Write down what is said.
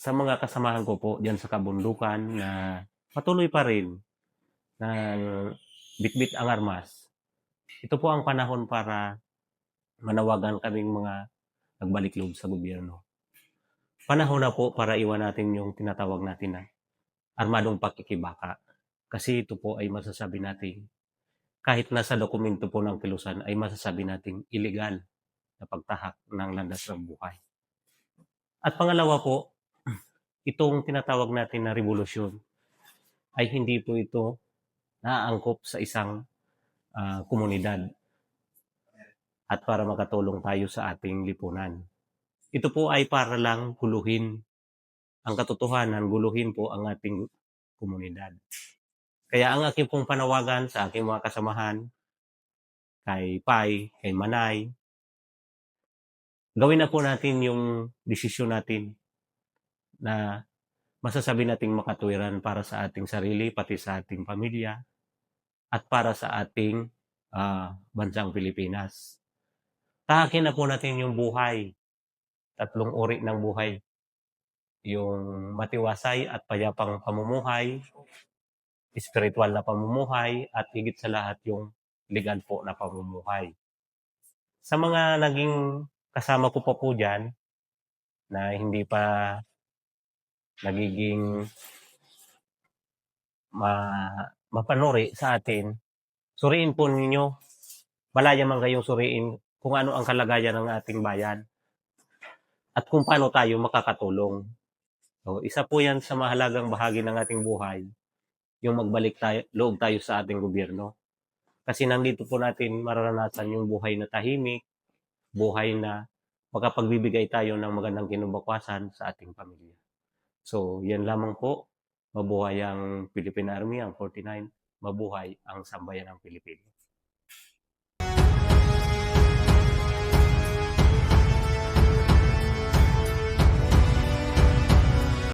sa mga kasamahan ko po diyan sa kabundukan na patuloy pa rin na bitbit ang armas. Ito po ang panahon para manawagan kaming mga nagbalik loob sa gobyerno. Panahon na po para iwan natin yung tinatawag natin na armadong pakikibaka. Kasi ito po ay masasabi natin, kahit nasa dokumento po ng kilusan, ay masasabi natin illegal na pagtahak ng landas ng buhay. At pangalawa po, itong tinatawag natin na revolusyon ay hindi po ito naaangkop sa isang komunidad at para makatulong tayo sa ating lipunan. Ito po ay para lang guluhin ang katotohanan, guluhin po ang ating komunidad. Kaya ang aking pong panawagan sa aking mga kasamahan, kay Pai, kay Manay, gawin na po natin yung desisyon natin na masasabi nating makatwiran para sa ating sarili, pati sa ating pamilya, at para sa ating bansang Pilipinas. Tahakin na po natin yung buhay. 3 uri ng buhay. Yung matiwasay at payapang pamumuhay, spiritual na pamumuhay, at higit sa lahat yung legal po na pamumuhay. Sa mga naging kasama ko pa po dyan, na hindi pa nagiging mapanuri sa atin, suriin po ninyo, malaya man kayong suriin kung ano ang kalagayan ng ating bayan at kung paano tayo makakatulong. So, isa po yan sa mahalagang bahagi ng ating buhay, yung magbalik loob tayo sa ating gobyerno. Kasi nandito po natin mararanasan yung buhay na tahimik, buhay na makapagbibigay tayo ng magandang kinabukasan sa ating pamilya. So, yan lamang po. Mabuhay ang Philippine Army, ang 49. Mabuhay ang sambayan ng Pilipino.